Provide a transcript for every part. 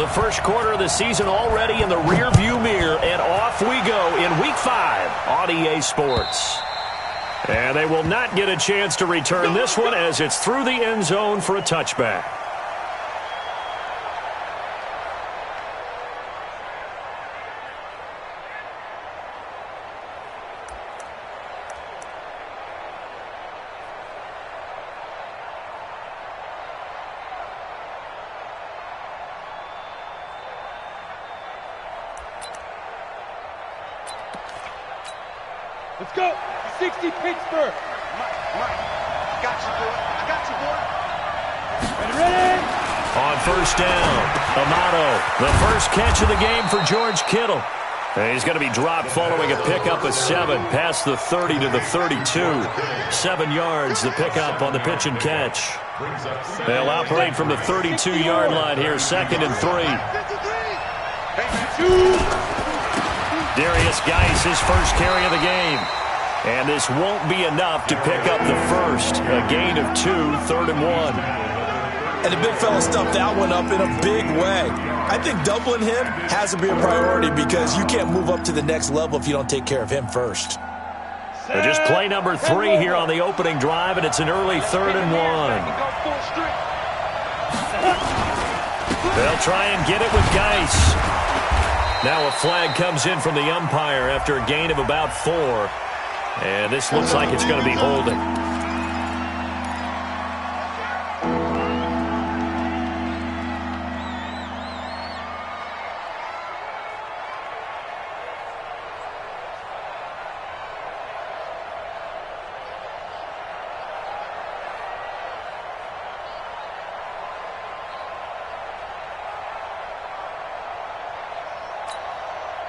The first quarter of the season already in the rearview mirror, and off we go in Week 5 on EA Sports. And they will not get a chance to return this one as it's through the end zone for a touchback. Let's go. 60 Pittsburgh. Got you, boy. I got you, boy. Ready? On first down, Amato, the first catch of the game for George Kittle. And he's going to be dropped following a pickup of 7 past the 30 to the 32. 7 yards, the pickup on the pitch and catch. They'll operate from the 32-yard line here, 2nd and 3. Darius Geis, his first carry of the game. And this won't be enough to pick up the first. A gain of 2, 3rd and 1. And the big fella stuffed that one up in a big way. I think doubling him has to be a priority because you can't move up to the next level if you don't take care of him first. So just play number 3 here on the opening drive, and it's an early 3rd and 1. They'll try and get it with Geis. Now a flag comes in from the umpire after a gain of about 4. And this looks like it's going to be holding.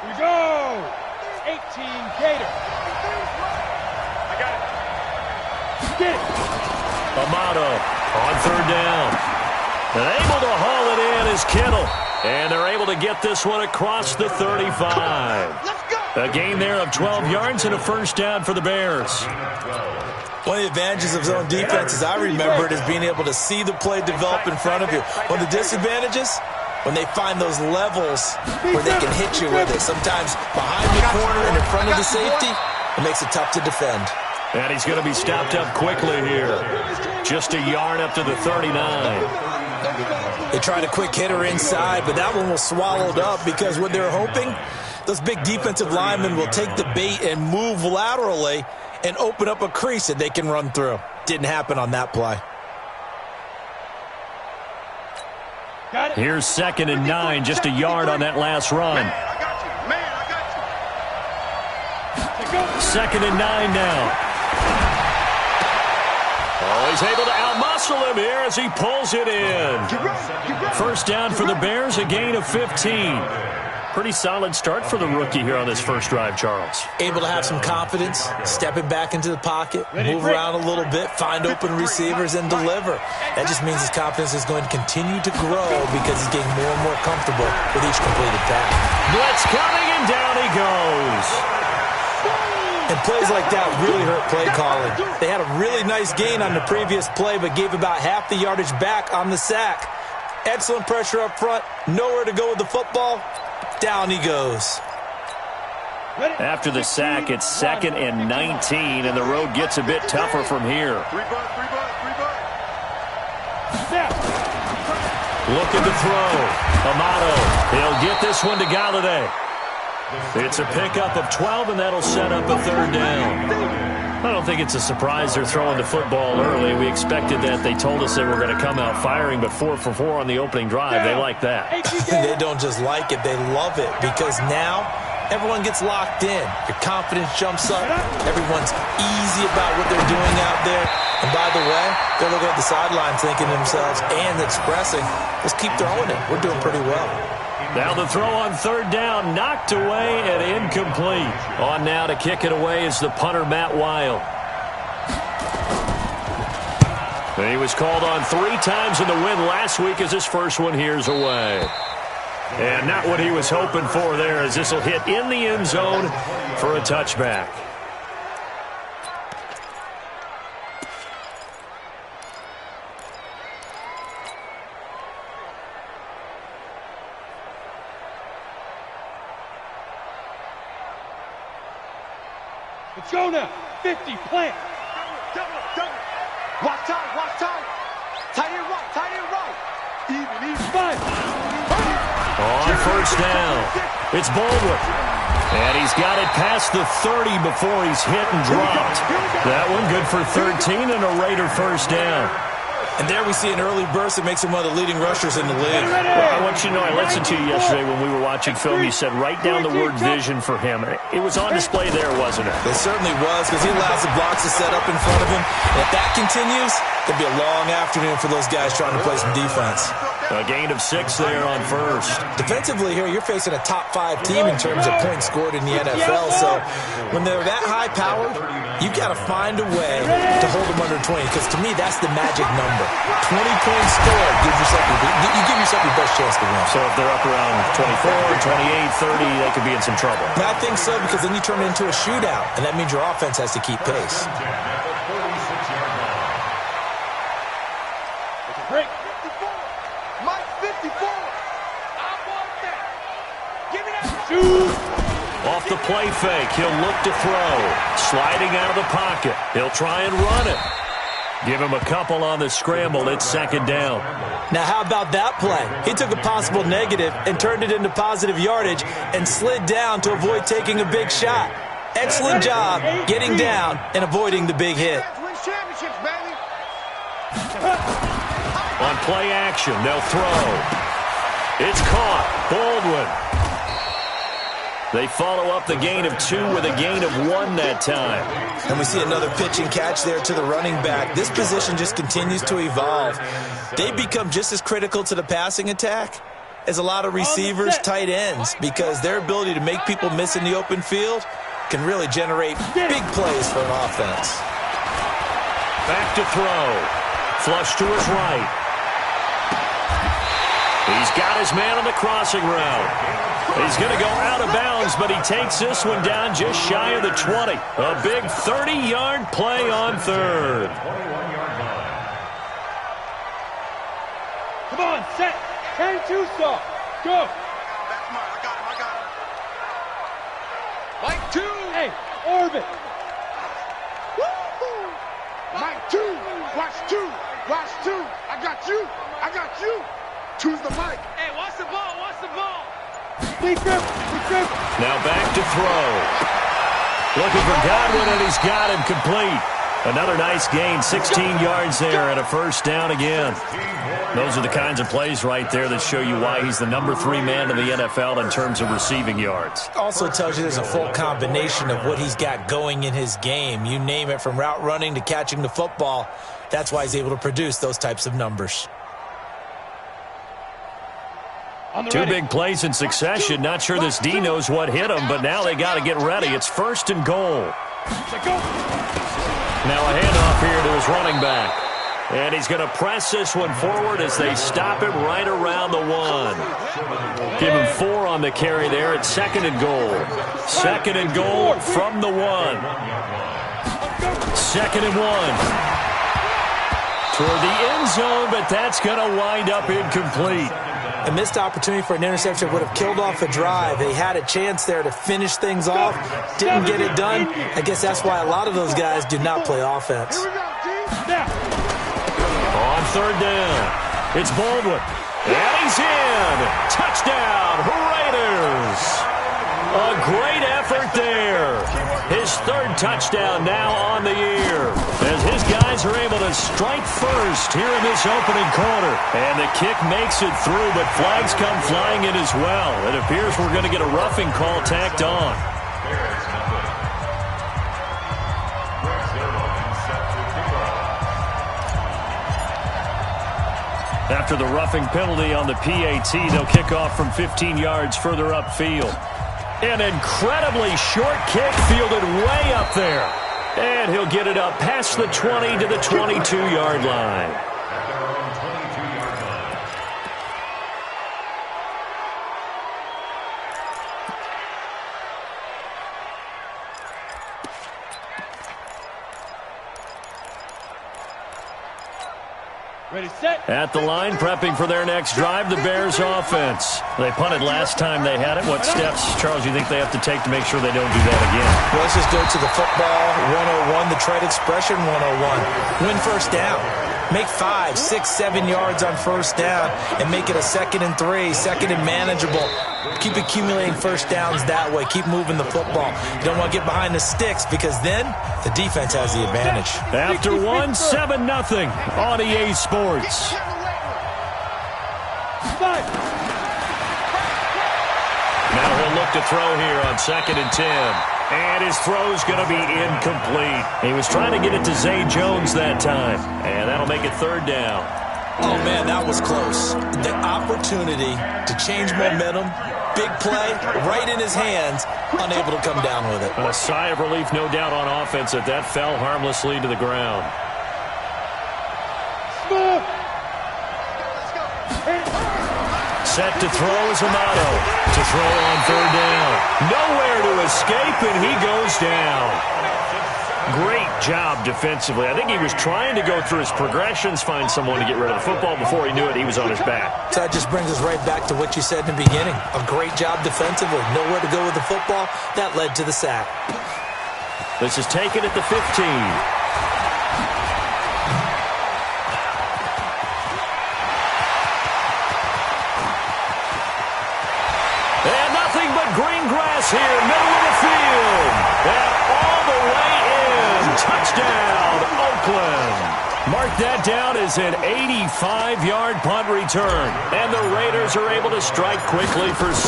Here we go. 18 Gator. I got it. Get it. Amato on 3rd down. And able to haul it in is Kittle. And they're able to get this one across the 35. A gain there of 12 yards and a first down for the Bears. One of the advantages of zone defense, as I remember it, is being able to see the play develop in front of you. One of the disadvantages, when they find those levels where they can hit you with it. Sometimes behind the corner and in front of the safety, it makes it tough to defend. And he's going to be stopped up quickly here. Just a yard up to the 39. They tried a quick hitter inside, but that one was swallowed up because what they're hoping, those big defensive linemen will take the bait and move laterally and open up a crease that they can run through. Didn't happen on that play. Here's 2nd and 9, just a yard on that last run. 2nd and 9 now. Oh, he's able to outmuscle him here as he pulls it in. First down for the Bears, a gain of 15. Pretty solid start for the rookie here on this first drive, Charles. Able to have some confidence, stepping back into the pocket, move around a little bit, find open receivers, and deliver. That just means his confidence is going to continue to grow because he's getting more and more comfortable with each completed pass. Blitz coming, and down he goes. And plays like that really hurt play calling. They had a really nice gain on the previous play, but gave about half the yardage back on the sack. Excellent pressure up front, nowhere to go with the football. Down he goes. After the sack, it's 2nd and 19, and the road gets a bit tougher from here. Looking to throw. Amato, he'll get this one to Galladay. It's a pickup of 12, and that'll set up a 3rd down. I don't think it's a surprise they're throwing the football early. We expected that. They told us they were going to come out firing, but 4 for 4 on the opening drive. They like that. They don't just like it, they love it, because now everyone gets locked in. Your confidence jumps up. Everyone's easy about what they're doing out there. And by the way, they're looking at the sideline thinking to themselves and expressing, let's keep throwing it. We're doing pretty well. Now the throw on 3rd down, knocked away and incomplete. On now to kick it away is the punter, Matt Wild. He was called on 3 times in the win last week as his first one here's away. And not what he was hoping for there, as this will hit in the end zone for a touchback. Let's go now. 50, plant. Double. Watch time. Tight end right. Even. Five. On first down, it's Baldwin. And he's got it past the 30 before he's hit and dropped. That one good for 13 and a Raider first down. And there we see an early burst that makes him one of the leading rushers in the league. Well, I want you to know, I listened to you yesterday when we were watching film. You said write down the word vision for him. It was on display there, wasn't it? It certainly was, because he allows the blocks to set up in front of him. And if that continues, it'll be a long afternoon for those guys trying to play some defense. A gain of 6 there on first. Defensively here, you're facing a top 5 team in terms of points scored in the NFL. So when they're that high-powered, you've got to find a way to hold them under 20, because to me, that's the magic number. 20 points scored, you give yourself your best chance to win. So if they're up around 24, 28, 30, they could be in some trouble. And I think so, because then you turn it into a shootout, and that means your offense has to keep pace. Break. 54. Mike 54. I want that. Give me that. Shoot. Off the play fake, he'll look to throw. Sliding out of the pocket. He'll try and run it. Give him a couple on the scramble. It's second down. Now, how about that play? He took a possible negative and turned it into positive yardage and slid down to avoid taking a big shot. Excellent job getting down and avoiding the big hit. Win championships, baby. On play action, they'll throw. It's caught. Baldwin. They follow up the gain of 2 with a gain of 1 that time. And we see another pitch and catch there to the running back. This position just continues to evolve. They become just as critical to the passing attack as a lot of receivers, tight ends, because their ability to make people miss in the open field can really generate big plays for an offense. Back to throw. Flush to his right. He's got his man on the crossing route. He's going to go out of bounds, but he takes this one down just shy of the 20. A big 30-yard play on third. Come on, set. 10-2 soft. Go. That's mine. I got him. Mike 2. Hey, orbit. Woo-hoo. Mike 2. Watch 2. I got you. Choose the mic. Hey, watch the ball. Big grip. Now back to throw. Looking for Godwin, and he's got him complete. Another nice gain, 16 yards there, and a first down again. Those are the kinds of plays right there that show you why he's the number 3 man in the NFL in terms of receiving yards. Also tells you there's a full combination of what he's got going in his game. You name it, from route running to catching the football. That's why he's able to produce those types of numbers. 2 big plays in succession. Not sure this D knows what hit him, but now they got to get ready. It's first and goal. Now a handoff here to his running back. And he's going to press this one forward as they stop him right around the 1. Give him 4 on the carry there. It's second and goal. Second and goal from the 1. Second and 1. Toward the end zone, but that's going to wind up incomplete. A missed opportunity for an interception would have killed off a drive. They had a chance there to finish things off. Didn't get it done. I guess that's why a lot of those guys do not play offense. On third down, it's Baldwin. And he's in. Touchdown, Raiders. A great effort there. His 3rd touchdown now on the year, as his guys are able to strike first here in this opening quarter. And the kick makes it through, but flags come flying in as well. It appears we're going to get a roughing call tacked on. After the roughing penalty on the PAT, they'll kick off from 15 yards further upfield. An incredibly short kick fielded way up there. And he'll get it up past the 20 to the 22-yard line. Ready, set. At the line, prepping for their next drive, the Bears offense. They punted last time they had it. What steps, Charles, you think they have to take to make sure they don't do that again? Well, let's just go to the football 101, the trade expression 101. Win first down. Make 5, 6, 7 yards on first down and make it a 2nd and 3, 2nd and manageable. Keep accumulating first downs that way. Keep moving the football. You don't want to get behind the sticks because then the defense has the advantage. After 1, 7-0 on EA Sports. Now he'll look to throw here on 2nd and 10. And his throw's going to be incomplete. He was trying to get it to Zay Jones that time. And that'll make it 3rd down. Oh, man, that was close. The opportunity to change momentum, big play, right in his hands, unable to come down with it. A sigh of relief, no doubt, on offense that fell harmlessly to the ground. Set to throw is Amato. To throw on 3rd down. Nowhere to escape, and he goes down. Great job defensively. I think he was trying to go through his progressions, find someone to get rid of the football. Before he knew it, he was on his back. So that just brings us right back to what you said in the beginning. A great job defensively. Nowhere to go with the football. That led to the sack. This is taken at the 15. Green grass here, middle of the field. And all the way in. Touchdown, Oakland. Mark that down as an 85-yard punt return. And the Raiders are able to strike quickly for 6.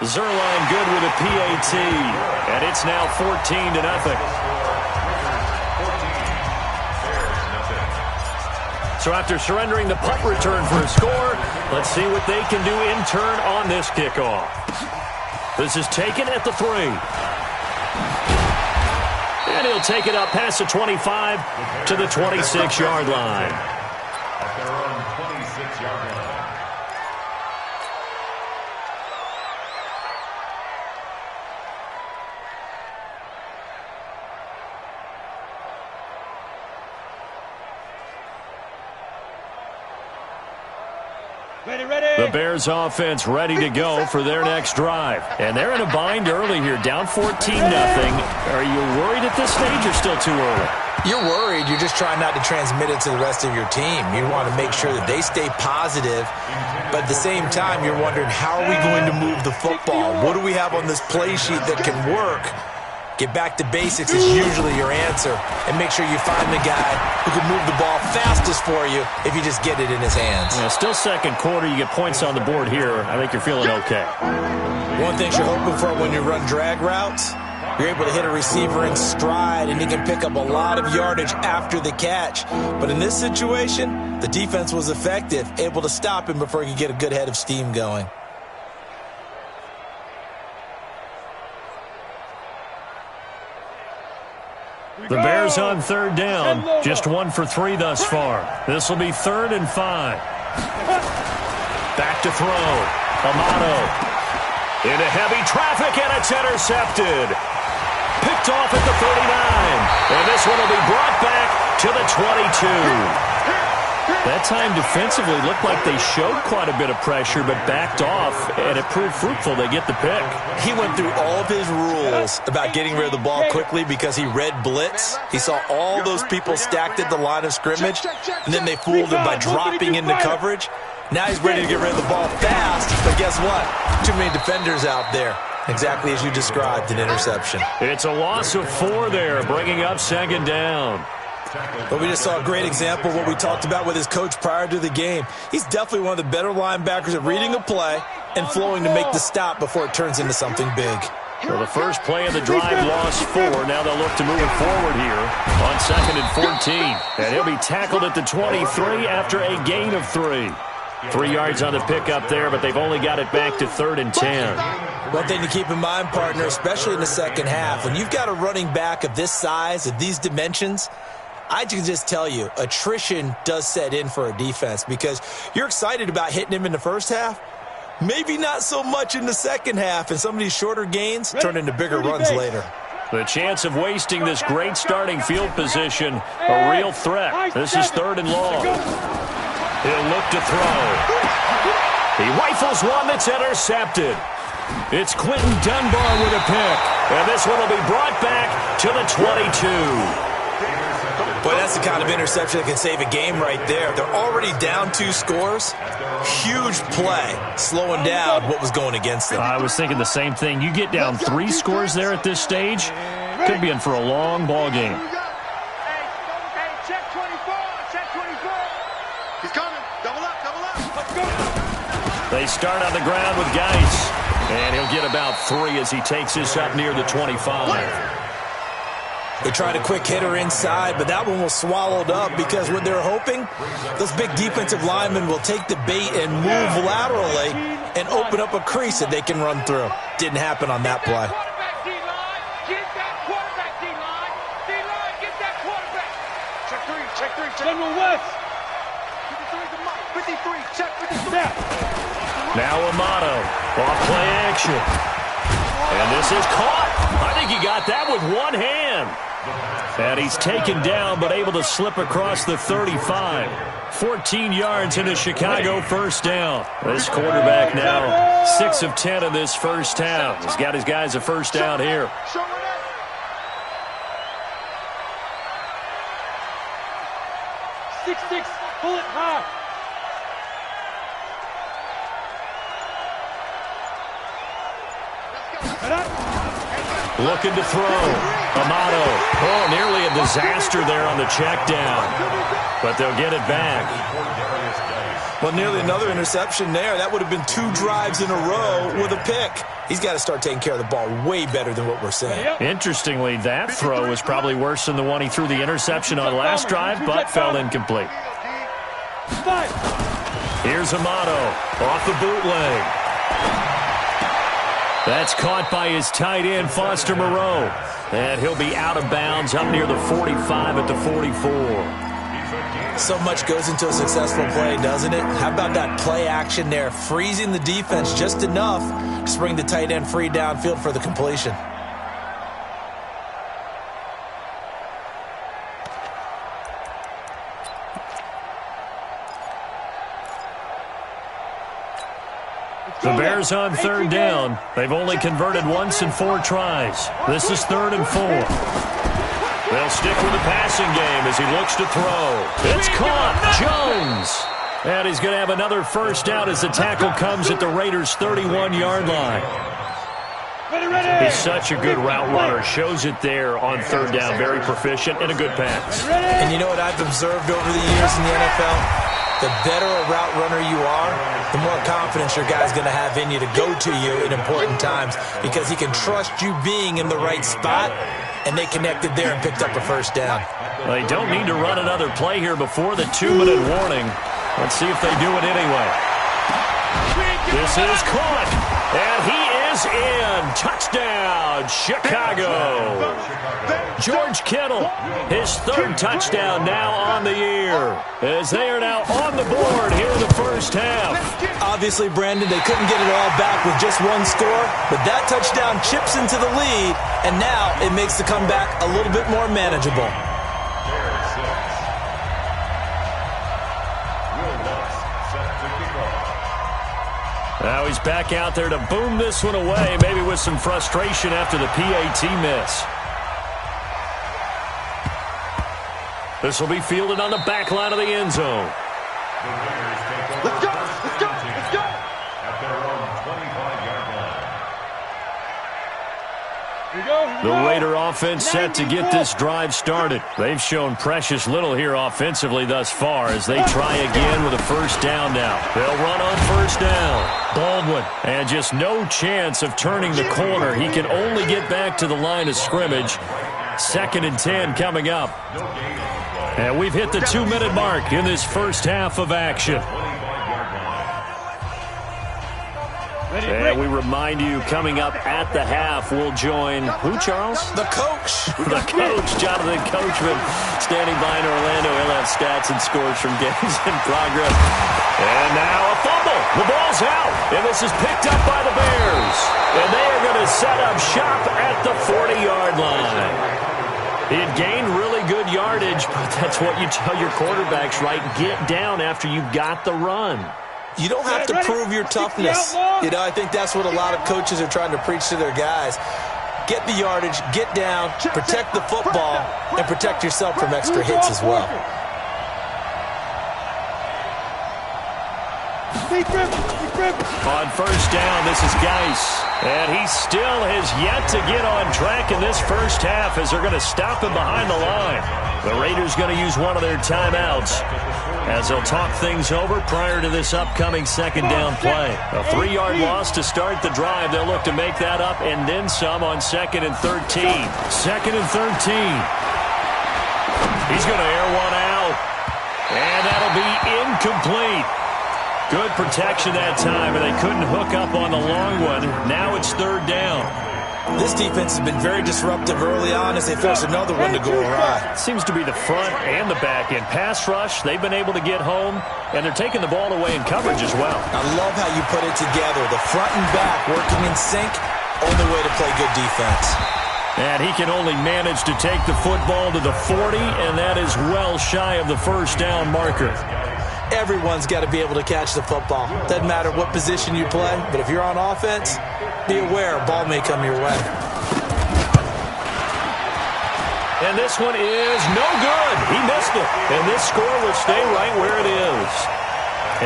Zuerlein good with a PAT. And it's now 14-0. So after surrendering the punt return for a score, let's see what they can do in turn on this kickoff. This is taken at the 3. And he'll take it up past the 25 to the 26-yard line. At their own 26-yard line. The Bears offense ready to go for their next drive. And they're in a bind early here, down 14-0. Are you worried at this stage or still too early? You're worried. You're just trying not to transmit it to the rest of your team. You want to make sure that they stay positive. But at the same time, you're wondering, how are we going to move the football? What do we have on this play sheet that can work? Get back to basics is usually your answer. And make sure you find the guy who can move the ball fastest for you if you just get it in his hands. Yeah, still second quarter. You get points on the board here. I think you're feeling okay. One thing you're hoping for when you run drag routes, you're able to hit a receiver in stride, and he can pick up a lot of yardage after the catch. But in this situation, the defense was effective, able to stop him before he could get a good head of steam going. The Bears on 3rd down, just 1 for 3 thus far. This will be 3rd and 5. Back to throw. Amato into heavy traffic, and it's intercepted. Picked off at the 39. And this one will be brought back to the 22. That time defensively looked like they showed quite a bit of pressure but backed off, and it proved fruitful. They get the pick. He went through all of his rules about getting rid of the ball quickly because he read blitz. He saw all those people stacked at the line of scrimmage, and then they fooled him by dropping into coverage. Now he's ready to get rid of the ball fast, but guess what? Too many defenders out there. Exactly as you described, an interception. It's a loss of 4 there, bringing up 2nd down. But we just saw a great example of what we talked about with his coach prior to the game. He's definitely one of the better linebackers at reading a play and flowing to make the stop before it turns into something big. So the first play of the drive lost 4. Now they'll look to move it forward here on 2nd and 14. And he'll be tackled at the 23 after a gain of 3. 3 yards on the pickup there, but they've only got it back to 3rd and 10. One thing to keep in mind, partner, especially in the second half, when you've got a running back of this size, of these dimensions, I can just tell you, attrition does set in for a defense because you're excited about hitting him in the first half. Maybe not so much in the second half, and some of these shorter gains turn into bigger runs later. The chance of wasting this great starting field position, a real threat. This is 3rd and long. He'll look to throw. He rifles one that's intercepted. It's Quinton Dunbar with a pick. And this one will be brought back to the 22. Boy, that's the kind of interception that can save a game right there. They're already down 2 scores. Huge play, slowing down what was going against them. I was thinking the same thing. You get down 3 scores there at this stage, could be in for a long ball game. Hey, check 24, check 24. He's coming. Double up, let's go. They start on the ground with Geis, and he'll get about 3 as he takes this up near the 25. They tried a quick hitter inside, but that one was swallowed up because what they're hoping, those big defensive linemen will take the bait and move laterally and open up a crease that they can run through. Didn't happen on that play. Check 3. General West. 53, check 53. Now Amato, off play action. And this is caught. I think he got that with one hand. And he's taken down, but able to slip across the 35. 14 yards in a Chicago first down. This quarterback now 6 of 10 in this first half. He's got his guys a first down here. 6-6, pull it high. Looking to throw. Amato. Oh, nearly a disaster there on the check down. But they'll get it back. Well, nearly another interception there. That would have been 2 drives in a row with a pick. He's got to start taking care of the ball way better than what we're seeing. Interestingly, that throw was probably worse than the one he threw the interception on last drive, but fell incomplete. Here's Amato off the bootleg. That's caught by his tight end, Foster Moreau. And he'll be out of bounds up near the 45 at the 44. So much goes into a successful play, doesn't it? How about that play action there, freezing the defense just enough to bring the tight end free downfield for the completion. The Bears on 3rd down. They've only converted once in 4 tries. This is 3rd and 4. They'll stick with the passing game as he looks to throw. It's caught. Jones. And he's going to have another first down as the tackle comes at the Raiders' 31-yard line. He's such a good route runner. Shows it there on 3rd down. Very proficient and a good pass. And you know what I've observed over the years in the NFL? The better a route runner you are, the more confidence your guy's going to have in you to go to you in important times because he can trust you being in the right spot, and they connected there and picked up a first down. They don't need to run another play here before the 2-minute warning. Let's see if they do it anyway. This is caught, and he is in. Touchdown, Chicago. George Kittle, his 3rd touchdown now on the year, as they are now on the board here in the first half. Obviously, Brandon, they couldn't get it all back with just 1 score, but that touchdown chips into the lead, and now it makes the comeback a little bit more manageable. Now he's back out there to boom this one away, maybe with some frustration after the PAT miss. This will be fielded on the back line of the end zone. Let's go. At their own 25-yard line. The Raider offense set to get this drive started. They've shown precious little here offensively thus far as they try again with a first down now. They'll run on first down. Baldwin, and just no chance of turning the corner. He can only get back to the line of scrimmage. 2nd and 10 coming up. And we've hit the 2-minute mark in this first half of action. And we remind you, coming up at the half, we'll join who, Charles? The coach. The coach, Jonathan Coachman, standing by in Orlando. He'll have stats and scores from games in progress. And now a fumble. The ball's out, and this is picked up by the Bears. And they are going to set up shop at the 40-yard line. He had gained really good yardage, but that's what you tell your quarterbacks, right? Get down after you got the run. You don't have to prove your toughness. You know, I think that's what a lot of coaches are trying to preach to their guys. Get the yardage, get down, protect the football, and protect yourself from extra hits as well. On first down, this is Geis. And he still has yet to get on track in this first half as they're going to stop him behind the line. The Raiders going to use one of their timeouts as they'll talk things over prior to this upcoming second down play. A 3-yard loss to start the drive. They'll look to make that up and then some on 2nd and 13. 2nd and 13. He's going to air one out. And that'll be incomplete. Good protection that time, and they couldn't hook up on the long one. Now it's 3rd down. This defense has been very disruptive early on as they force another one to go awry. Seems to be the front and the back end. Pass rush, they've been able to get home, and they're taking the ball away in coverage as well. I love how you put it together. The front and back working in sync, only way to play good defense. And he can only manage to take the football to the 40, and that is well shy of the first down marker. Everyone's got to be able to catch the football. Doesn't matter what position you play, but if you're on offense, be aware a ball may come your way. And this one is no good. He missed it. And this score will stay right where it is.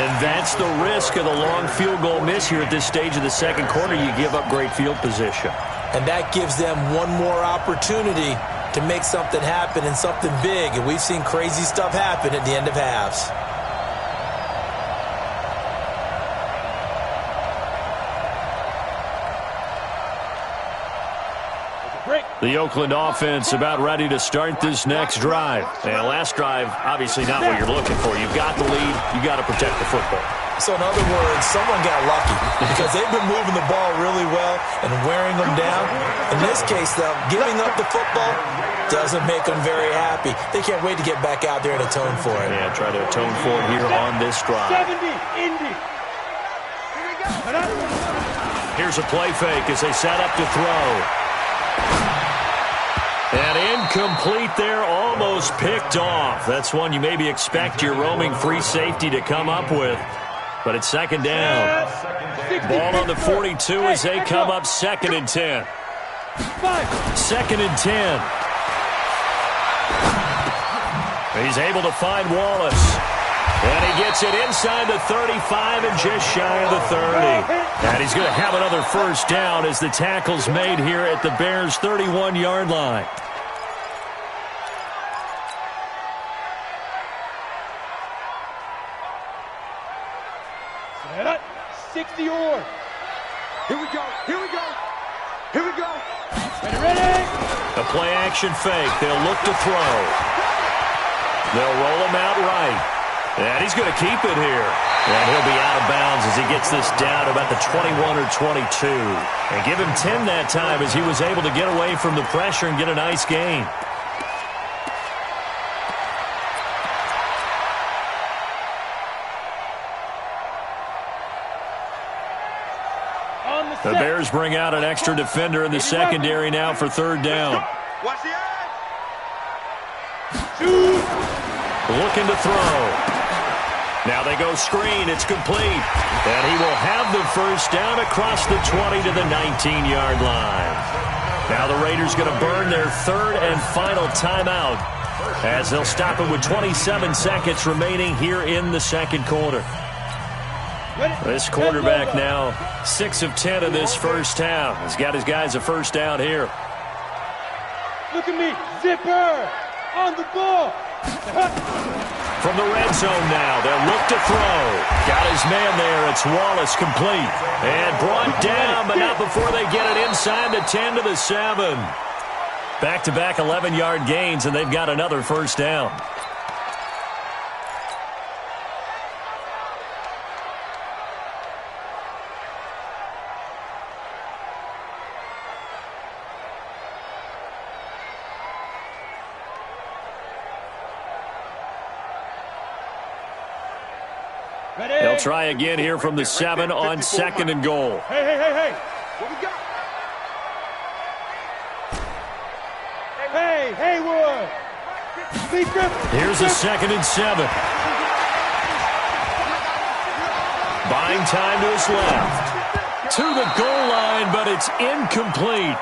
And that's the risk of the long field goal miss here at this stage of the second quarter. You give up great field position. And that gives them one more opportunity to make something happen and something big. And we've seen crazy stuff happen at the end of halves. The Oakland offense about ready to start this next drive. And last drive, obviously not what you're looking for. You've got the lead. You've got to protect the football. So in other words, someone got lucky because they've been moving the ball really well and wearing them down. In this case, though, giving up the football doesn't make them very happy. They can't wait to get back out there and atone for it. Yeah, try to atone for it here on this drive. 70, Indy. Here's a play fake as they set up to throw. And incomplete there, almost picked off. That's one you maybe expect your roaming free safety to come up with. But it's 2nd down. Ball on the 42 as they come up 2nd and 10. 2nd and 10. He's able to find Wallace. And he gets it inside the 35 and just shy of the 30. And he's going to have another first down as the tackle's made here at the Bears' 31-yard line. Set up. 60 or. Here we go. Here we go. Here we go. Ready. A play-action fake. They'll look to throw. They'll roll him out right. And he's going to keep it here. And he'll be out of bounds as he gets this down about the 21 or 22. And give him 10 that time as he was able to get away from the pressure and get a nice gain. The Bears bring out an extra defender in the secondary now for 3rd down. Watch the eye. Looking to throw. Now they go screen. It's complete. And he will have the first down across the 20 to the 19-yard line. Now the Raiders going to burn their 3rd and final timeout as they'll stop it with 27 seconds remaining here in the second quarter. This quarterback now 6 of 10 in this first half. He's got his guys a first down here. Look at me. Zipper. On the ball. From the red zone now, they'll look to throw. Got his man there. It's Wallace complete. And brought down, but not before they get it inside the 10 to the 7. Back-to-back 11-yard gains, and they've got another first down. They'll try again here from the 7 on 2nd and goal. Hey. What we got? Hey, Haywood. Here's a 2nd and 7. Buying time to his left. To the goal line, but it's incomplete.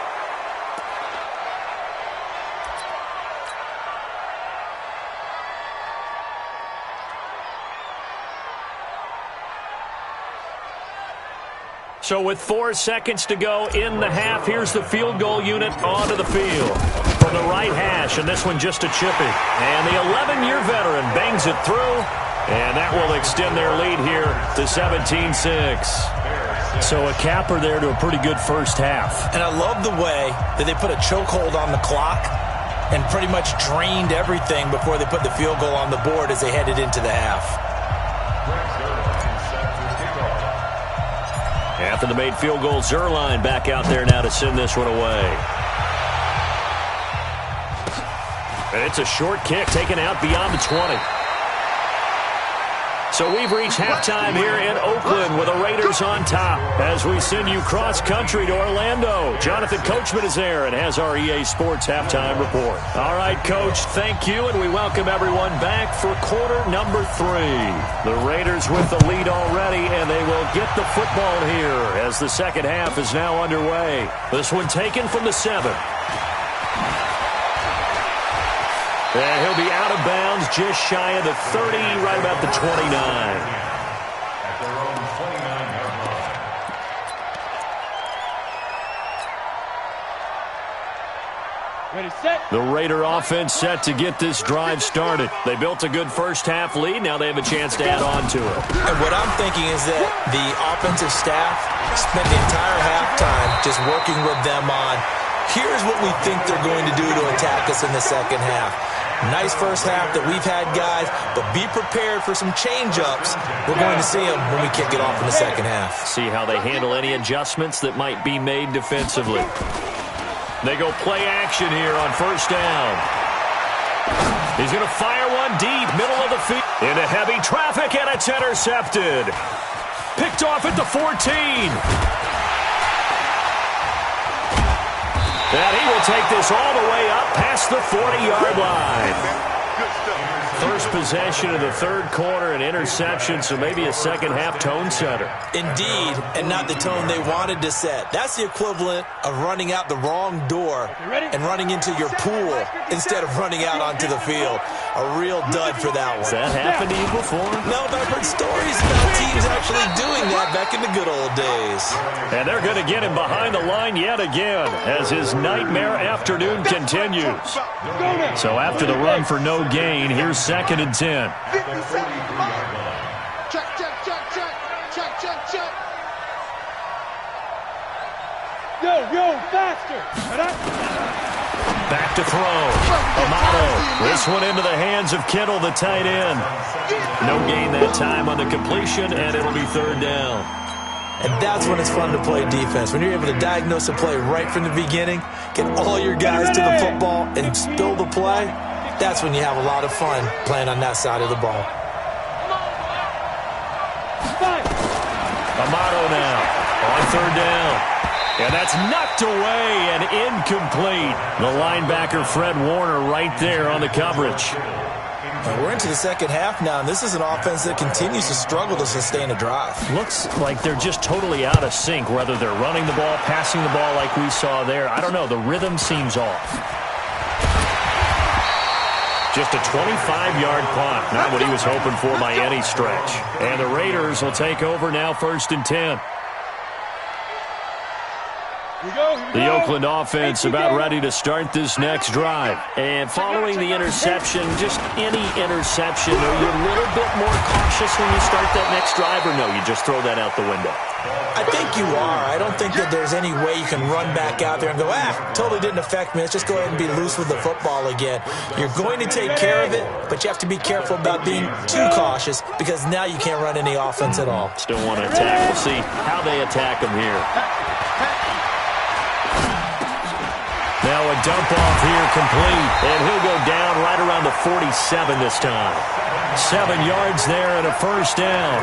So with 4 seconds to go in the half, here's the field goal unit onto the field. From the right hash, and this one just a chippy. And the 11-year veteran bangs it through, and that will extend their lead here to 17-6. So a capper there to a pretty good first half. And I love the way that they put a chokehold on the clock and pretty much drained everything before they put the field goal on the board as they headed into the half. After the made field goal, Zuerlein back out there now to send this one away. And it's a short kick taken out beyond the 20. So we've reached halftime here in Oakland with the Raiders on top as we send you cross-country to Orlando. Jonathan Coachman is there and has our EA Sports halftime report. All right, Coach, thank you, and we welcome everyone back for quarter number 3. The Raiders with the lead already, and they will get the football here as the second half is now underway. This one taken from the 7. And he'll be out of bounds just shy of the 30, right about the 29. At their own 29-yard line. Ready, set. The Raider offense set to get this drive started. They built a good first half lead. Now they have a chance to add on to it. And what I'm thinking is that the offensive staff spent the entire halftime just working with them on, here's what we think they're going to do to attack us in the second half. Nice first half that we've had, guys, but be prepared for some change-ups. We're going to see them when we kick it off in the second half. See how they handle any adjustments that might be made defensively. They go play action here on first down. He's going to fire one deep, middle of the field. Into heavy traffic, and it's intercepted. Picked off at the 14. And he will take this all the way up past the 40-yard line. First possession of the third quarter, an interception, so maybe a second-half tone setter. Indeed, and not the tone they wanted to set. That's the equivalent of running out the wrong door and running into your pool instead of running out onto the field. A real dud for that one. Has that happened to you before? No, but I've heard stories about teams actually doing that back in the good old days. And they're going to get him behind the line yet again as his nightmare afternoon continues. So after the run for no gain, here's 2nd and 10. Check. Yo, faster. Back to throw. Amato. This one into the hands of Kittle, the tight end. No gain that time on the completion, and it'll be third down. And that's when it's fun to play defense. When you're able to diagnose a play right from the beginning, get all your guys to the football, and spill the play, that's when you have a lot of fun playing on that side of the ball. Amato now on third down. And that's knocked away and incomplete. The linebacker, Fred Warner, right there on the coverage. We're into the second half now, and this is an offense that continues to struggle to sustain a drive. Looks like they're just totally out of sync, whether they're running the ball, passing the ball like we saw there. I don't know. The rhythm seems off. Just a 25-yard punt. Not what he was hoping for by any stretch. And the Raiders will take over now, 1st and 10. The Oakland offense about ready to start this next drive. And following the interception, just any interception, are you a little bit more cautious when you start that next drive, or no, you just throw that out the window? I think you are. I don't think that there's any way you can run back out there and go, totally didn't affect me. Let's just go ahead and be loose with the football again. You're going to take care of it, but you have to be careful about being too cautious because now you can't run any offense at all. Still want to attack. We'll see how they attack them here. Now a dump off here complete, and he'll go down right around the 47 this time. 7 yards there and a first down.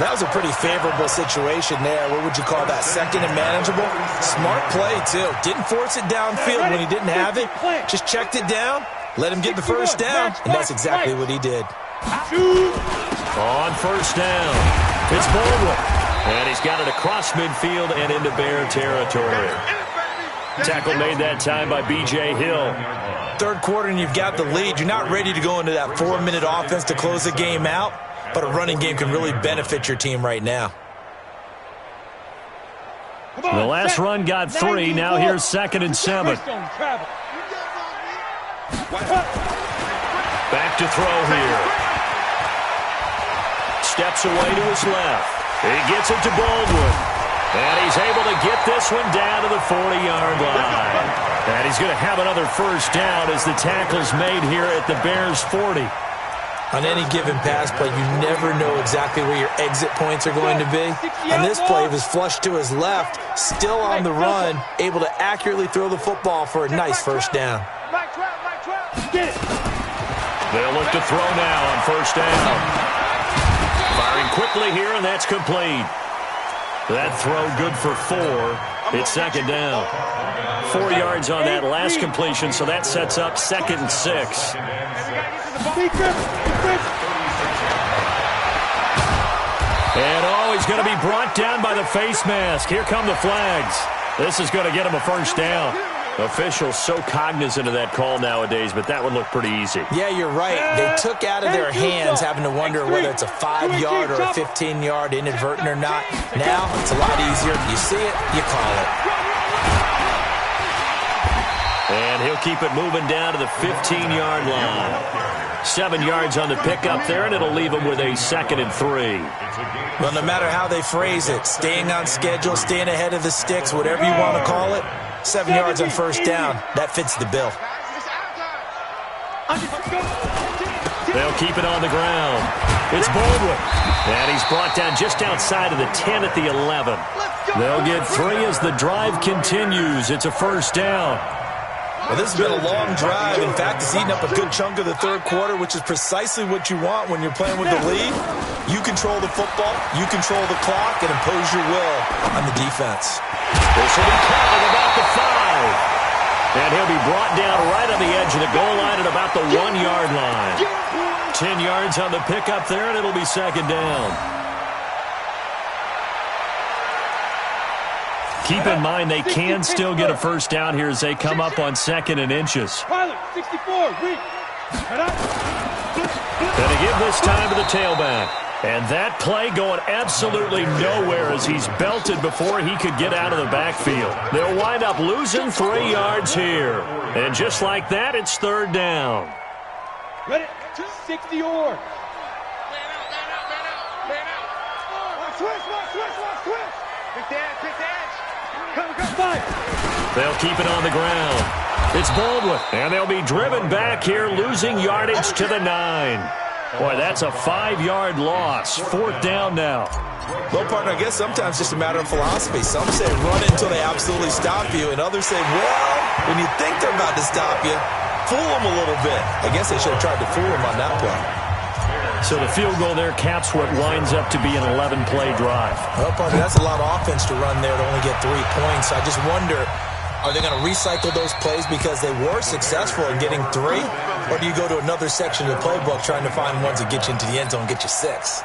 That was a pretty favorable situation there. What would you call that? Second and manageable? Smart play, too. Didn't force it downfield when he didn't have it. Just checked it down, let him get the first down, and that's exactly what he did. On first down, it's Baldwin. And he's got it across midfield and into Bear territory. Tackle made that time by B.J. Hill. Third quarter and you've got the lead. You're not ready to go into that 4-minute offense to close the game out, but a running game can really benefit your team right now. The last run got 3. Now here's 2nd and 7. Back to throw here. Steps away to his left. He gets it to Baldwin. And he's able to get this one down to the 40-yard line. And he's going to have another first down as the tackle's made here at the Bears' 40. On any given pass play, you never know exactly where your exit points are going to be. On this play, he was flushed to his left, still on the run, able to accurately throw the football for a nice first down. They'll look to throw now on first down. Firing quickly here, and that's complete. That throw good for 4. It's 2nd down. 4 yards on that last completion, so that sets up 2nd and 6. And he's going to be brought down by the face mask. Here come the flags. This is going to get him a first down. Officials so cognizant of that call nowadays, but that would look pretty easy. Yeah, you're right. They took out of their hands having to wonder whether it's a 5-yard or a 15-yard inadvertent or not. Now, it's a lot easier. You see it, you call it. And he'll keep it moving down to the 15-yard line. 7 yards on the pickup there, and it'll leave him with a 2nd and 3. Well, no matter how they phrase it, staying on schedule, staying ahead of the sticks, whatever you want to call it, 7 yards on first down, that fits the bill. They'll keep it on the ground. It's Baldwin. And he's brought down just outside of the 10 at the 11. They'll get 3 as the drive continues. It's a first down. Well, this has been a long drive. In fact, it's eaten up a good chunk of the third quarter, which is precisely what you want when you're playing with the lead. You control the football, you control the clock, and impose your will on the defense. This will be caught at about the 5. And he'll be brought down right on the edge of the goal line at about the 1-yard line. 10 yards on the pickup there, and it'll be 2nd down. Keep in mind they can still get a first down here as they come up on 2nd and inches. Pilot, 64, read. Gonna give this time to the tailback. And that play going absolutely nowhere as he's belted before he could get out of the backfield. They'll wind up losing 3 yards here. And just like that, it's 3rd down. Ready? 60 or. Switch. Pick the edge. Come, 5. They'll keep it on the ground. It's Baldwin. And they'll be driven back here, losing yardage to the 9. Boy, that's a 5-yard loss. 4th down now. Well, partner, I guess sometimes it's just a matter of philosophy. Some say run it until they absolutely stop you, and others say, well, when you think they're about to stop you, fool them a little bit. I guess they should have tried to fool them on that play. So the field goal there caps what winds up to be an 11-play drive. Well, partner, that's a lot of offense to run there to only get 3 points. I just wonder, are they going to recycle those plays because they were successful in getting 3? Or do you go to another section of the playbook trying to find ones that get you into the end zone and get you 6?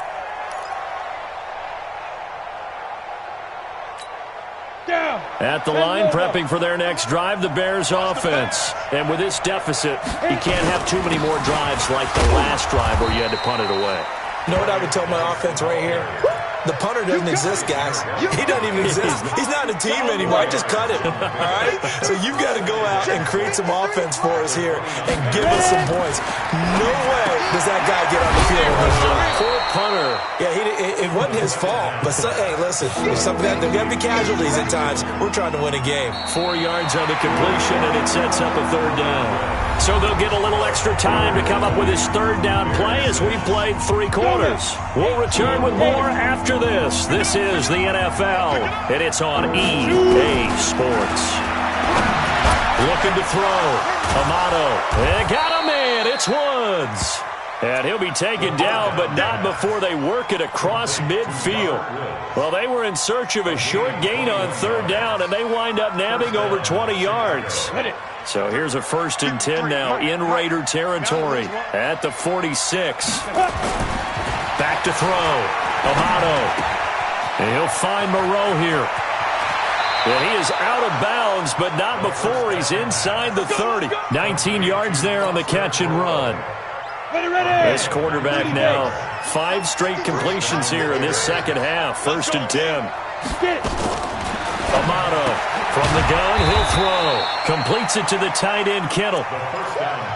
At the line, prepping for their next drive, the Bears offense. And with this deficit, you can't have too many more drives like the last drive where you had to punt it away. You know what I would tell my offense right here? The punter doesn't exist, guys. He doesn't even exist. He's not a team anymore. I just cut him. All right? So you've got to go out and create some offense for us here and give us some points. No way does that guy get on the field. Poor punter. Yeah, it wasn't his fault. But, hey, listen, there's going to be casualties at times. We're trying to win a game. 4 yards on the completion, and it sets up a 3rd down. So they'll get a little extra time to come up with his 3rd down play as we played 3 quarters. We'll return with more after this. This is the NFL, and it's on EA Sports. Looking to throw. Amato. And got him in. It's Woods. And he'll be taken down, but not before they work it across midfield. Well, they were in search of a short gain on third down, and they wind up nabbing over 20 yards. So here's a 1st and 10 now in Raider territory at the 46. Back to throw. Amato. And he'll find Moreau here. And he is out of bounds, but not before he's inside the 30. 19 yards there on the catch and run. This quarterback now, 5 straight completions here in this second half. 1st and 10. Amato from the gun, he'll throw. Completes it to the tight end, Kittle.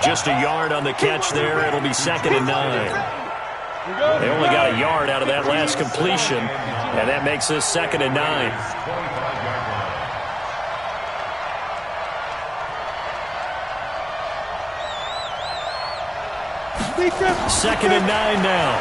Just a yard on the catch there. It'll be 2nd and 9. They only got a yard out of that last completion, and that makes this 2nd and 9. Second and 9 now.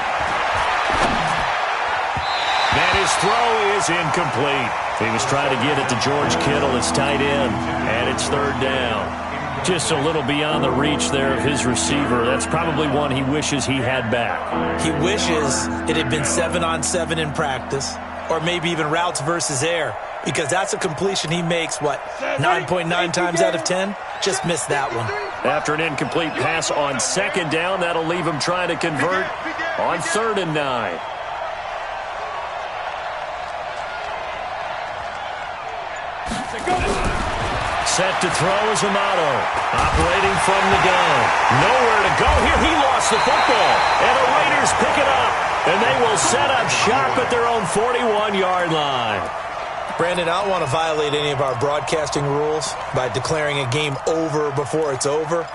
And his throw is incomplete. He was trying to get it to George Kittle, his tight end, and it's 3rd down. Just a little beyond the reach there of his receiver. That's probably one he wishes he had back. He wishes it had been 7-on-7 in practice, or maybe even routes versus air, because that's a completion he makes, 9.9 times out of 10? Just missed that one. After an incomplete pass on 2nd down, that'll leave him trying to convert on 3rd and 9. Set to throw is Amato. Operating from the gun. Nowhere to go here. He lost the football. And the Raiders pick it up. And they will set up shop at their own 41-yard line. Brandon, I don't want to violate any of our broadcasting rules by declaring a game over before it's over.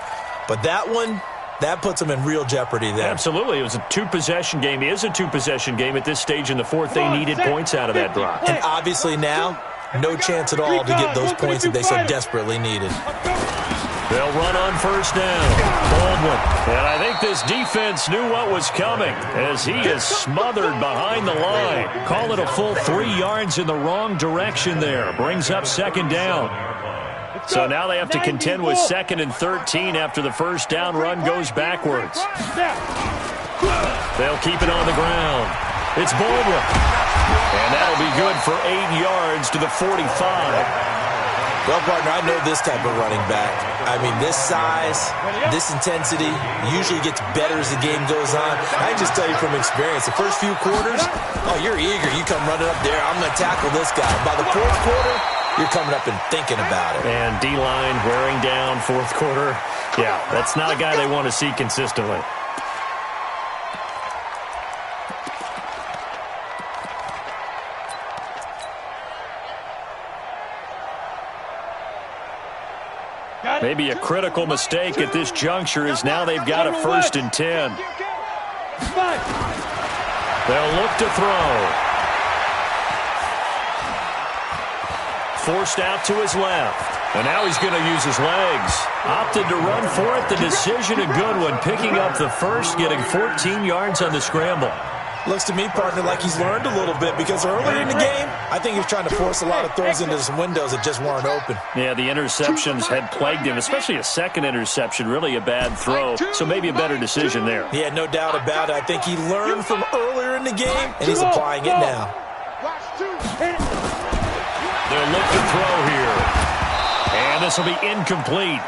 But that one, that puts them in real jeopardy there. Absolutely. It was a 2-possession game. It is a 2-possession game at this stage in the 4th. They needed points out of that drive. And obviously now, no chance at all to get those points that they so desperately needed. They'll run on 1st down. Baldwin. And I think this defense knew what was coming as he is smothered behind the line. Call it a full 3 yards in the wrong direction there. Brings up 2nd down. So now they have to contend with 2nd and 13 after the 1st down run goes backwards. They'll keep it on the ground. It's Baldwin. And that'll be good for 8 yards to the 45. Well, partner, I know this type of running back. I mean, this size, this intensity usually gets better as the game goes on. I can just tell you from experience, the first few quarters, oh, you're eager. You come running up there, I'm going to tackle this guy. By the 4th quarter, you're coming up and thinking about it. And D-line wearing down 4th quarter. Yeah, that's not a guy they want to see consistently. Maybe a critical mistake at this juncture is now they've got a 1st and 10. They'll look to throw. Forced out to his left. And now he's going to use his legs. Opted to run for it. The decision a good one. Picking up the 1st, getting 14 yards on the scramble. Looks to me, partner, like he's learned a little bit because earlier in the game, I think he was trying to force a lot of throws into some windows that just weren't open. Yeah, the interceptions had plagued him, especially a 2nd interception, really a bad throw. So maybe a better decision there. Yeah, no doubt about it. I think he learned from earlier in the game, and he's applying it now. They'll look to throw here. And this will be incomplete.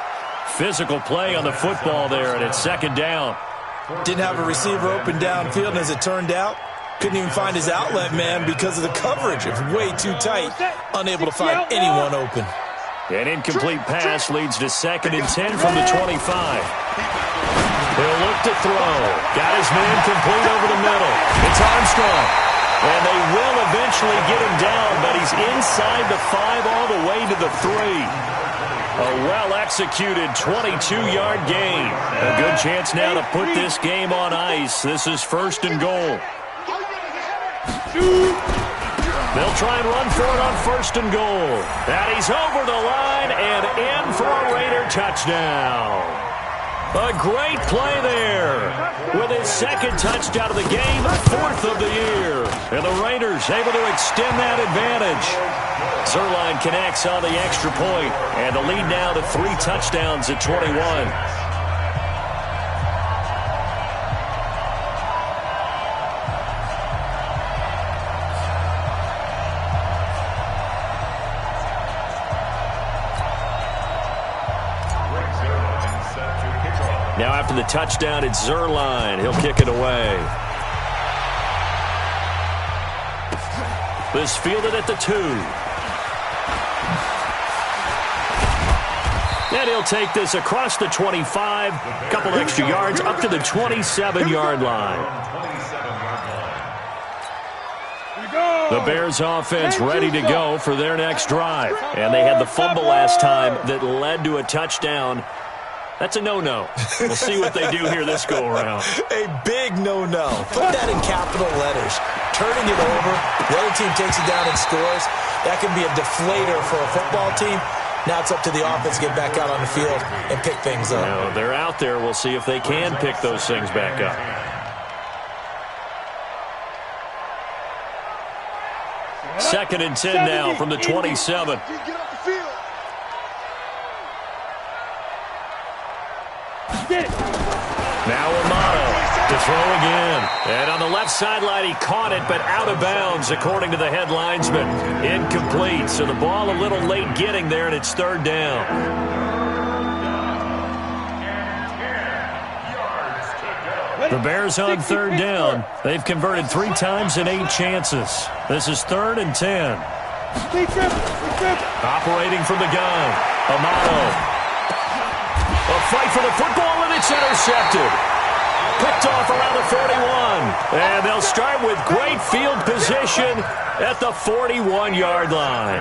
Physical play on the football there, and it's 2nd down. Didn't have a receiver open downfield, and as it turned out, couldn't even find his outlet man because of the coverage. It was way too tight, unable to find anyone open. An incomplete pass leads to 2nd and 10 from the 25. He'll look to throw. Got his man complete over the middle. It's Armstrong. And they will eventually get him down, but he's inside the 5 all the way to the 3. A well-executed 22-yard gain. A good chance now to put this game on ice. This is 1st and goal. They'll try and run for it on 1st and goal. And he's over the line and in for a Raider touchdown. A great play there. With his second touchdown of the game, fourth of the year. And the Raiders able to extend that advantage. Zuerlein connects on the extra point, and the lead now to 3 touchdowns at 21. Now after the touchdown, it's Zuerlein. He'll kick it away. This fielded at the 2. And he'll take this across the 25, a couple extra yards, up to the 27-yard line. The Bears offense ready to go for their next drive. And they had the fumble last time that led to a touchdown. That's a no-no. We'll see what they do here this go-around. A big no-no. Put that in capital letters. Turning it over, the other team takes it down and scores. That can be a deflator for a football team. Now it's up to the offense to get back out on the field and pick things up. Now, they're out there. We'll see if they can pick those things back up. Second and 10 now from the 27. Get off the field. Now Amato to throw again. And on the left sideline, he caught it, but out of bounds, according to the head linesman. Incomplete. So the ball a little late getting there, and it's third down. The Bears on third down. They've converted 3 times in 8 chances. This is 3rd and 10. Operating from the gun, Amato. A fight for the football, and it's intercepted. Picked off around the 41. And they'll start with great field position at the 41-yard line.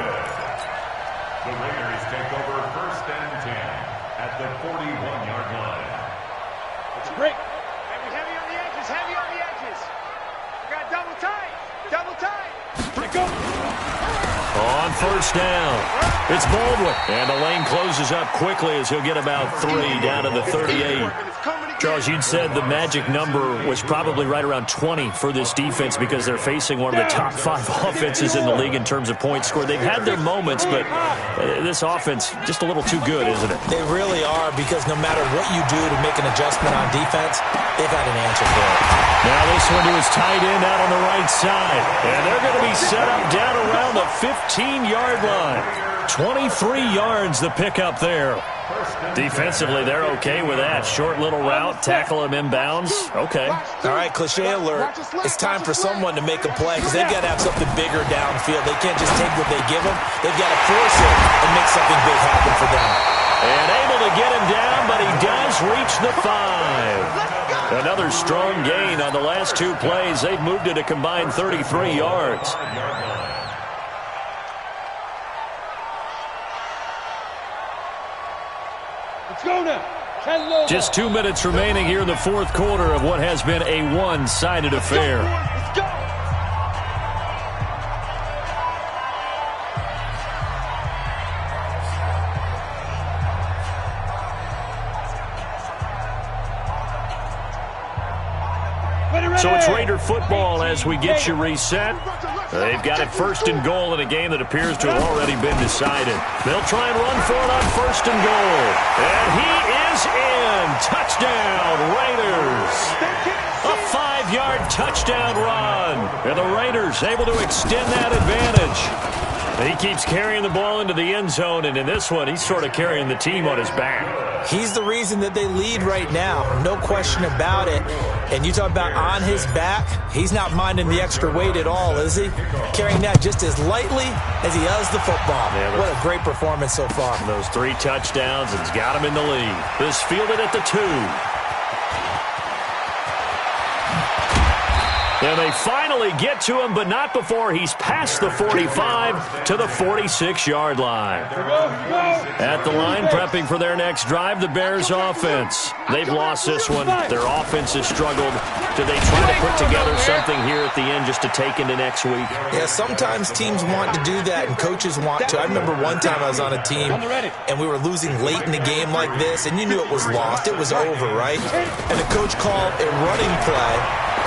The Raiders take over 1st and 10 at the 41-yard line. It's a break. Heavy on the edges, heavy on the edges. We got double tight, double tight. Go. On first down, it's Baldwin. And the lane closes up quickly as he'll get about 3 down to the 38. Charles, you'd said the magic number was probably right around 20 for this defense because they're facing one of the top 5 offenses in the league in terms of points scored. They've had their moments, but this offense just a little too good, isn't it? They really are, because no matter what you do to make an adjustment on defense, they've got an answer for it. Now this one to his tight end out on the right side. And they're going to be set up down around the 15-yard line. 23 yards the pickup there. Defensively, they're okay with that. Short little route, tackle him inbounds. Okay. All right, cliche alert. It's time for someone to make a play, because they've got to have something bigger downfield. They can't just take what they give them. They've got to force it and make something big happen for them. And able to get him down, but he does reach the 5. Another strong gain on the last 2 plays. They've moved it a combined 33 yards. Let's go now. Just 2 minutes remaining here in the 4th quarter of what has been a one-sided affair. Let's go. So it's Raider football as we get you reset. They've got it 1st and goal in a game that appears to have already been decided. They'll try and run for it on 1st and goal. And he is in. Touchdown, Raiders. A 5-yard touchdown run. And the Raiders able to extend that advantage. He keeps carrying the ball into the end zone, and in this one, he's sort of carrying the team on his back. He's the reason that they lead right now. No question about it. And you talk about on his back, he's not minding the extra weight at all, is he? Carrying that just as lightly as he does the football. Yeah, what a great performance so far. Those 3 touchdowns, it's got him in the lead. This fielded at the 2. And they finally get to him, but not before he's past the 45 to the 46-yard line. At the line, prepping for their next drive, the Bears offense. They've lost this one. Their offense has struggled. Do they try to put together something here at the end just to take into next week? Yeah, sometimes teams want to do that and coaches want to. I remember one time I was on a team and we were losing late in the game like this, and you knew it was lost. It was over, right? And the coach called a running play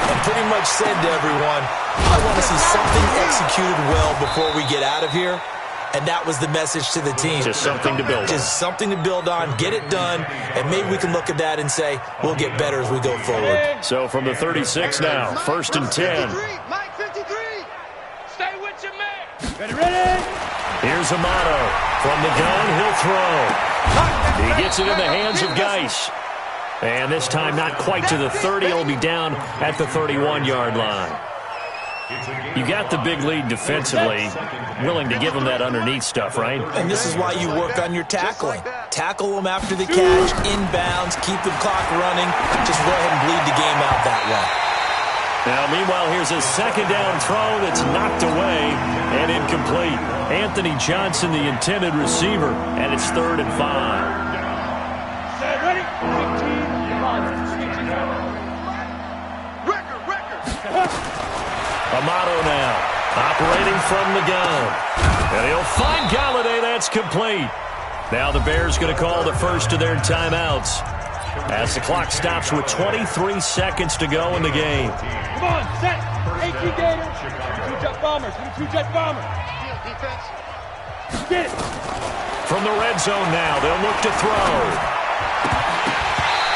and pretty much said to everyone, I want to see something executed well before we get out of here. And that was the message to the team. Just something to build on. Just something to build on, get it done, and maybe we can look at that and say, we'll get better as we go forward. So from the 36 now, 1st and 10. Mike 53. Stay with your man. Ready? Here's Amato. From the gun, he'll throw. He gets it in the hands of Geis. And this time not quite to the 30. He'll be down at the 31-yard line. You got the big lead defensively, willing to give them that underneath stuff, right? And this is why you work on your tackling. Tackle them after the catch, inbounds, keep the clock running. Just go ahead and bleed the game out that way. Now, meanwhile, here's a second down throw that's knocked away and incomplete. Anthony Johnson, the intended receiver, and it's 3rd and 5. Ready? 15. Amato now, operating from the gun. And he'll find Galladay. That's complete. Now the Bears going to call the first of their timeouts as the clock stops with 23 seconds to go in the game. Come on, set. 18 Gators. 2 jet bombers. 2 jet bombers. Defense. Get it. From the red zone now, they'll look to throw.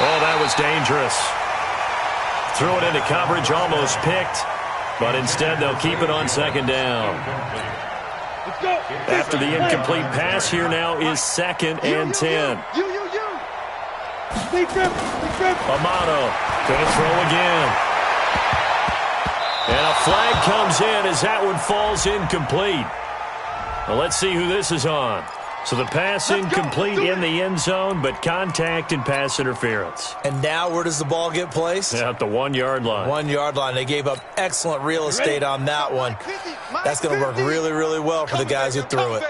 Oh, that was dangerous. Threw it into coverage, almost picked. But instead, they'll keep it on second down. Let's go. After the incomplete pass, here now is 2nd and 10. Deep grip. Amato going to throw again. And a flag comes in as that one falls incomplete. Well, let's see who this is on. So the pass incomplete in the end zone, but contact and pass interference. And now where does the ball get placed? At the 1-yard line. 1-yard line. They gave up excellent real estate on that one. That's going to work really, really well for the guys who threw it.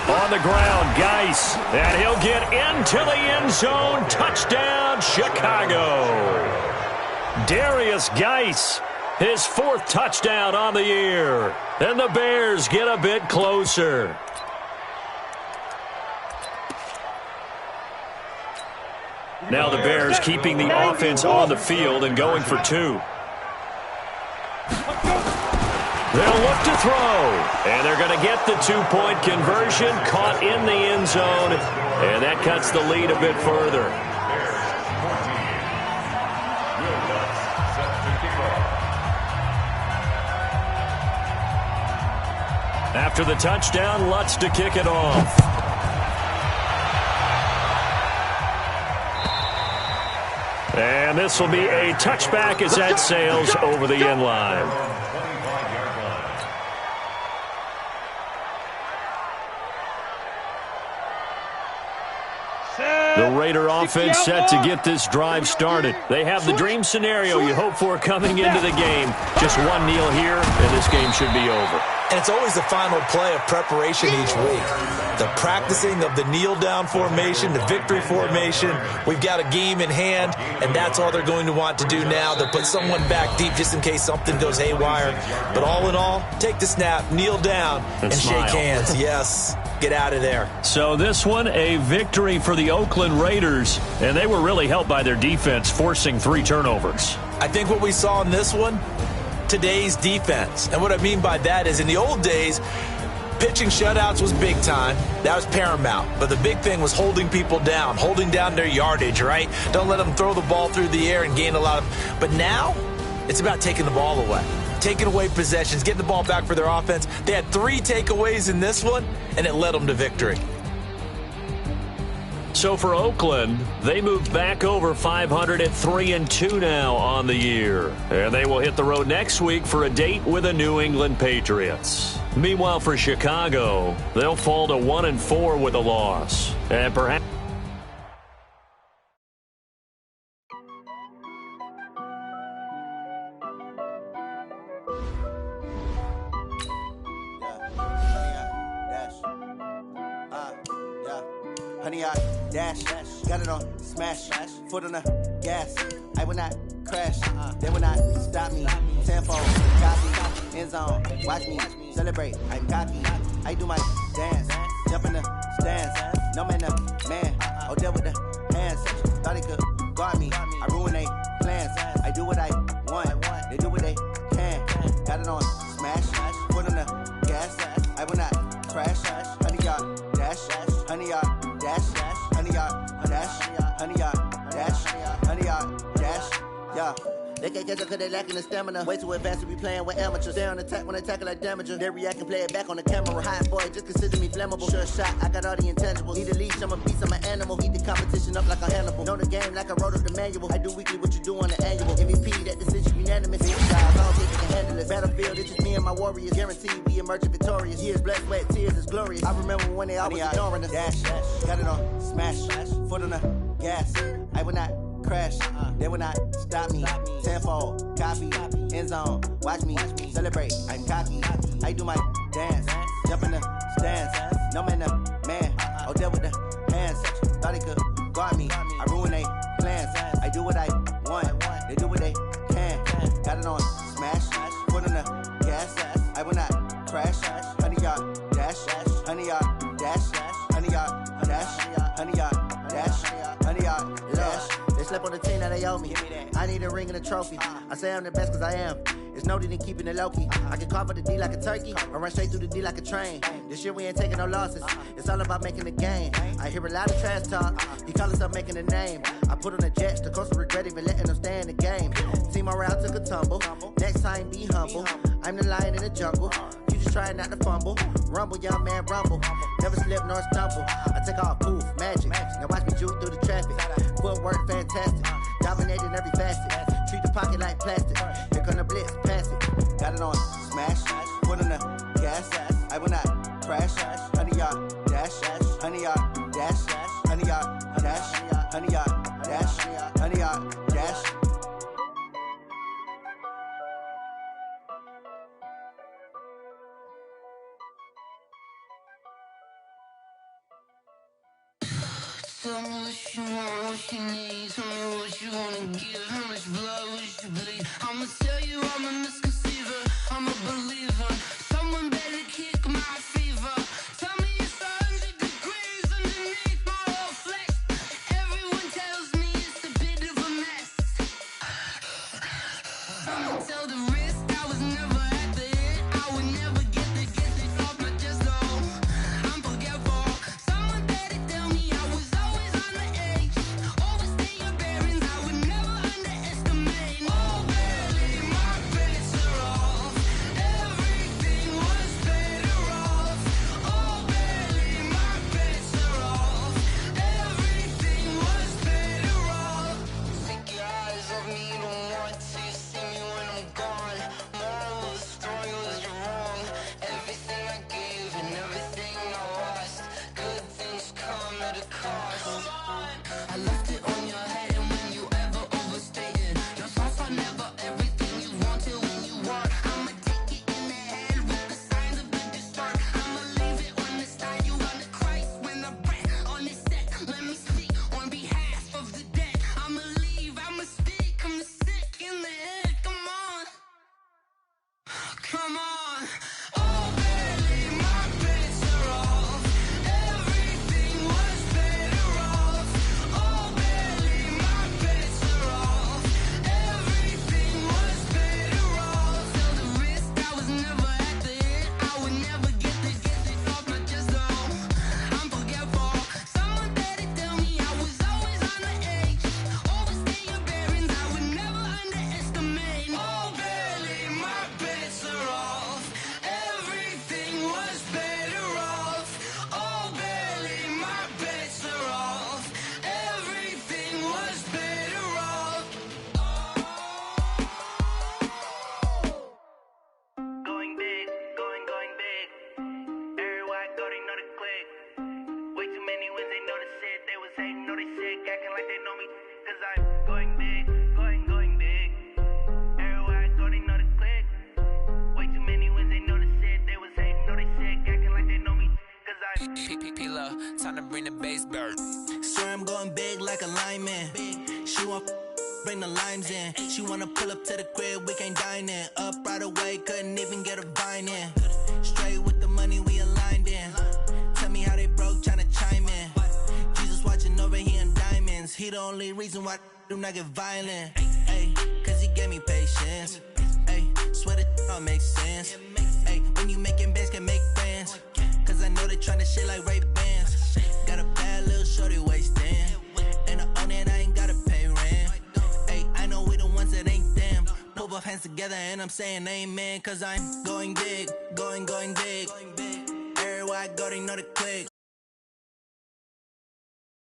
On the ground, Geis. And he'll get into the end zone. Touchdown, Chicago. Darius Geis, his 4th touchdown on the year. And the Bears get a bit closer. Now the Bears keeping the offense on the field and going for 2. They'll look to throw. And they're going to get the 2-point conversion. Caught in the end zone. And that cuts the lead a bit further. After the touchdown, Lutz to kick it off. And this will be a touchback as that sails over the end line. The Raider offense set to get this drive started. They have the dream scenario you hope for coming into the game. Just one kneel here, and this game should be over. And it's always the final play of preparation each week. The practicing of the kneel-down formation, the victory formation. We've got a game in hand, and that's all they're going to want to do now. They'll put someone back deep just in case something goes haywire. But all in all, take the snap, kneel down, and shake hands. Yes, get out of there. So this one, a victory for the Oakland Raiders, and they were really helped by their defense, forcing 3 turnovers. I think what we saw in this one, today's defense. And what I mean by that is in the old days, pitching shutouts was big time. That was paramount. But the big thing was holding people down, holding down their yardage, right? Don't let them throw the ball through the air and gain a lot of... But now, it's about taking the ball away. Taking away possessions, getting the ball back for their offense. They had 3 takeaways in this one, and it led them to victory. So for Oakland, they moved back over 500 at 3-2 now on the year. And they will hit the road next week for a date with the New England Patriots. Meanwhile, for Chicago, they'll fall to 1-4 with a loss. And perhaps... Honey, I dash, got it on smash, foot on the gas. I will not crash, they will not stop me. Tenfold, copy, end zone, watch me celebrate. I'm cocky, I do my dance, jump in the stands. No man, man, oh, there with the hands. Thought they could guard me, I ruin they plans. I do what I want, they do what they can. Got it on smash, foot on the gas. I will not crash, honey, y'all dash, honey, y'all dash, honey, y'all dash, honey, y'all dash, honey, y'all dash, yeah. They can't catch up cause they lacking the stamina. Way too advanced to be playing with amateurs. They on attack when they tackle like damager. They react and play it back on the camera. Hot boy, just consider me flammable. Sure shot, I got all the intangibles. Need a leash, I'm a beast, I'm an animal. Heat the competition up like a Hannibal. Know the game like I wrote up the manual. I do weekly what you do on the annual. MVP, that decision unanimous. Big guys, all think you can handle it. Battlefield, it's just me and my warriors. Guaranteed we emerge victorious. Years, blood, sweat, tears, is glorious. I remember when they always ignoring us. Dash, got it on smash, foot on the gas. I will not crash, they will not stop me. Tenfold, copy, end zone, watch me celebrate. I'm cocky, I do my dance, jump in the stands. No man, man, oh, there with the hands. Thought they could guard me, I ruin they plans. I do what I want, they do what they can. Got it on smash, foot on the gas. I will not crash, honey, y'all dash, honey, y'all dash, honey, y'all dash, honey, y'all dash, honey, y'all dash. They slept on the team that they owe me. I need a ring and a trophy. I say I'm the best cause I am. It's no need in keeping it low-key. I can carve up the D like a turkey or run straight through the D like a train. This year we ain't taking no losses. It's all about making the game. I hear a lot of trash talk. He call himself making a name. I put on the Jets. The coach will regret even letting them stay in the game. Team morale took a tumble. Next time be humble. I'm the lion in the jungle. You just trying not to fumble. Rumble, young man, rumble. Never slip nor stumble. I take off, poof, magic. Now watch me juke through the traffic. Footwork fantastic. Dominating every facet. Treat the pocket like plastic. Here come the blitz, pass it. Got it on smash. Foot on the gas. I will not crash. Honey, y'all dash. Honey, y'all dash. Honey, y'all dash. Honey, y'all dash. Honey, y'all dash. Tell me what you want, what you need. Tell me what you wanna give. How much blood would you bleed? I'ma tell you I'm a misconceiver. I'm a believer. Someone better kick my fever. Tell me it's 100 degrees underneath my whole flesh. Everyone tells me it's a bit of a mess. I'ma tell the risk I was never at the end. I would never get this off my chest though. I'm forgetful. Someone better tell me I was always on the edge. Overstay your bearings. I would never underestimate. time to bring the bass bird. Swear I'm going big like a lineman. She want bring the limes in. She wanna pull up to the crib, we can't dine in. Up right away, couldn't even get a vine in. Straight with the money we aligned in. Tell me how they broke, tryna chime in. Jesus watching over here in diamonds. He the only reason why I do not get violent. Ay, cause he gave me patience. Ay, swear that all makes sense. Ay, when you making bands, can make friends. Cause I know they tryna shit like Ray-Bans. Got a bad little shorty wasting. And I own it, I ain't gotta pay rent. Ay, I know we the ones that ain't them. Put both hands together and I'm saying amen. Cause I'm going big, going big. Everywhere I go, they know the click.